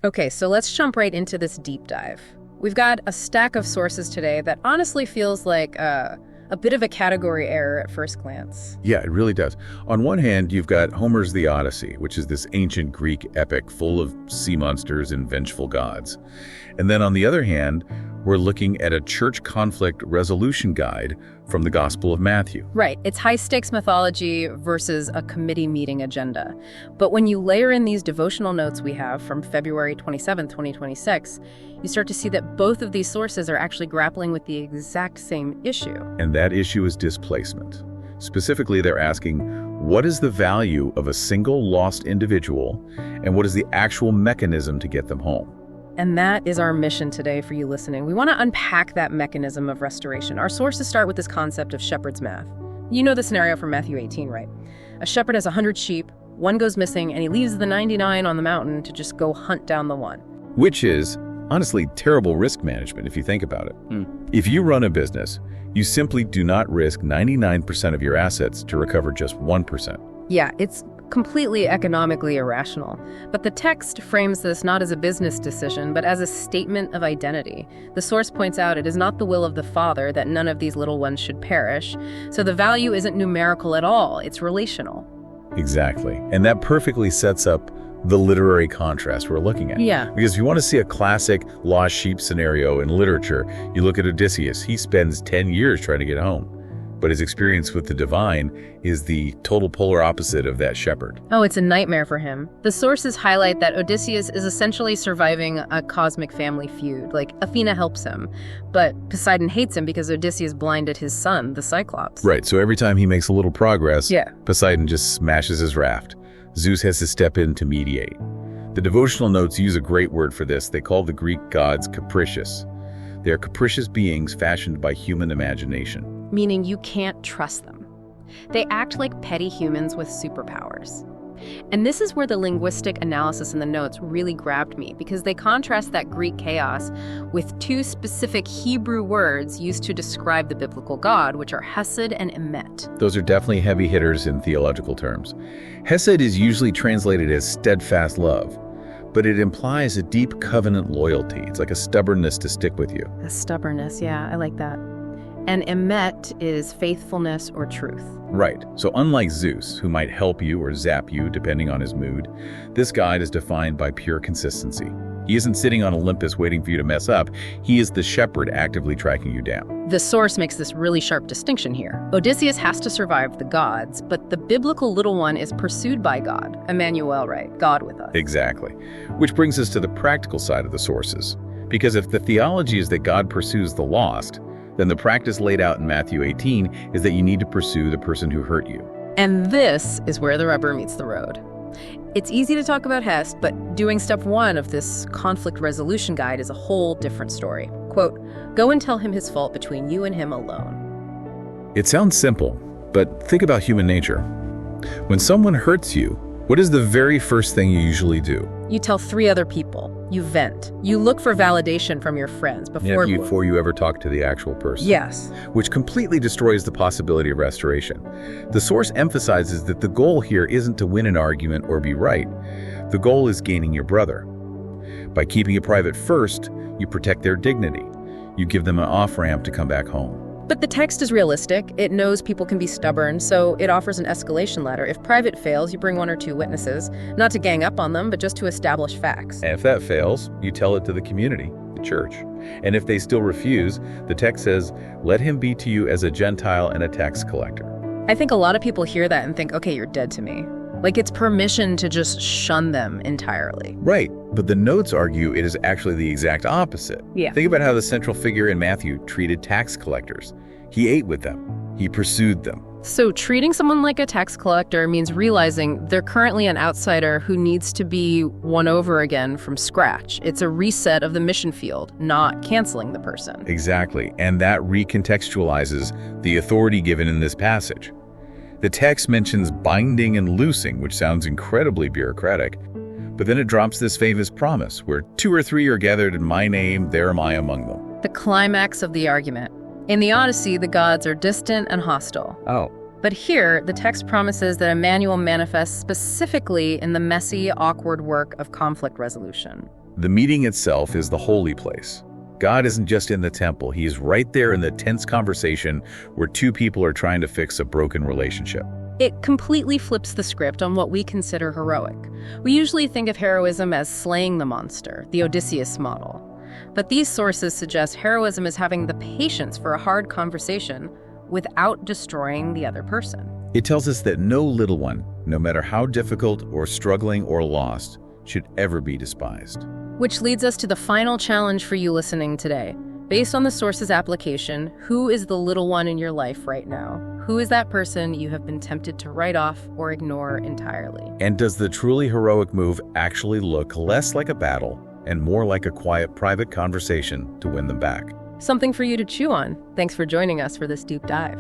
Okay, so let's jump right into this deep dive. We've got a stack of sources today that honestly feels like a bit of a category error at first glance. Yeah, it really does. On one hand, you've got Homer's The Odyssey, which is this ancient Greek epic full of sea monsters and vengeful gods. And then on the other hand, we're looking at a church conflict resolution guide from the Gospel of Matthew. Right, it's high-stakes mythology versus a committee meeting agenda. But when you layer in these devotional notes we have from February 27, 2026, you start to see that both of these sources are actually grappling with the exact same issue. And that issue is displacement. Specifically, they're asking, what is the value of a single lost individual, and what is the actual mechanism to get them home? And that is our mission today for you listening. We want to unpack that mechanism of restoration. Our sources start with this concept of shepherd's math. You know the scenario from Matthew 18, right? A shepherd has 100 sheep, one goes missing, and he leaves the 99 on the mountain to just go hunt down the one. Which is, honestly, terrible risk management if you think about it. If you run a business, you simply do not risk 99% of your assets to recover just 1%. Yeah, it's completely economically irrational. But the text frames this not as a business decision, but as a statement of identity. The source points out it is not the will of the Father that none of these little ones should perish. So the value isn't numerical at all, it's relational. Exactly. And that perfectly sets up the literary contrast we're looking at. Yeah. Because if you want to see a classic lost sheep scenario in literature, you look at Odysseus. He spends 10 years trying to get home. But his experience with the divine is the total polar opposite of that shepherd. Oh, it's a nightmare for him. The sources highlight that Odysseus is essentially surviving a cosmic family feud. Like, Athena helps him, but Poseidon hates him because Odysseus blinded his son, the Cyclops. Right, so every time he makes a little progress, Yeah. Poseidon just smashes his raft. Zeus has to step in to mediate. The devotional notes use a great word for this. They call the Greek gods capricious. They are capricious beings fashioned by human imagination. Meaning you can't trust them. They act like petty humans with superpowers. And this is where the linguistic analysis in the notes really grabbed me, because they contrast that Greek chaos with two specific Hebrew words used to describe the biblical God, which are hesed and emet. Those are definitely heavy hitters in theological terms. Hesed is usually translated as steadfast love, but it implies a deep covenant loyalty. It's like a stubbornness to stick with you. A stubbornness, yeah, I like that. And emet is faithfulness or truth. Right. So unlike Zeus, who might help you or zap you depending on his mood, this God is defined by pure consistency. He isn't sitting on Olympus waiting for you to mess up. He is the shepherd actively tracking you down. The source makes this really sharp distinction here. Odysseus has to survive the gods, but the biblical little one is pursued by God. Emmanuel, right? God with us. Exactly. Which brings us to the practical side of the sources. Because if the theology is that God pursues the lost, then the practice laid out in Matthew 18 is that you need to pursue the person who hurt you. And this is where the rubber meets the road. It's easy to talk about Hest, but doing step 1 of this conflict resolution guide is a whole different story. Quote, "Go and tell him his fault between you and him alone." It sounds simple, but think about human nature. When someone hurts you, what is the very first thing you usually do? You tell 3 other people. You vent. You look for validation from your friends before you ever talk to the actual person. Yes. Which completely destroys the possibility of restoration. The source emphasizes that the goal here isn't to win an argument or be right. The goal is gaining your brother. By keeping it private first, you protect their dignity. You give them an off-ramp to come back home. But the text is realistic. It knows people can be stubborn, so it offers an escalation ladder. If private fails, you bring 1 or 2 witnesses, not to gang up on them, but just to establish facts. And if that fails, you tell it to the community, the church. And if they still refuse, the text says, let him be to you as a Gentile and a tax collector. I think a lot of people hear that and think, okay, you're dead to me. Like it's permission to just shun them entirely. Right, but the notes argue it is actually the exact opposite. Yeah. Think about how the central figure in Matthew treated tax collectors. He ate with them. He pursued them. So treating someone like a tax collector means realizing they're currently an outsider who needs to be won over again from scratch. It's a reset of the mission field, not canceling the person. Exactly, and that recontextualizes the authority given in this passage. The text mentions binding and loosing, which sounds incredibly bureaucratic, but then it drops this famous promise, where 2 or 3 are gathered in my name, there am I among them. The climax of the argument. In the Odyssey, the gods are distant and hostile. Oh. But here, the text promises that Emmanuel manifests specifically in the messy, awkward work of conflict resolution. The meeting itself is the holy place. God isn't just in the temple, He's right there in the tense conversation where two people are trying to fix a broken relationship. It completely flips the script on what we consider heroic. We usually think of heroism as slaying the monster, the Odysseus model. But these sources suggest heroism is having the patience for a hard conversation without destroying the other person. It tells us that no little one, no matter how difficult or struggling or lost, should ever be despised. Which leads us to the final challenge for you listening today. Based on the source's application, who is the little one in your life right now? Who is that person you have been tempted to write off or ignore entirely? And does the truly heroic move actually look less like a battle and more like a quiet, private conversation to win them back? Something for you to chew on. Thanks for joining us for this deep dive.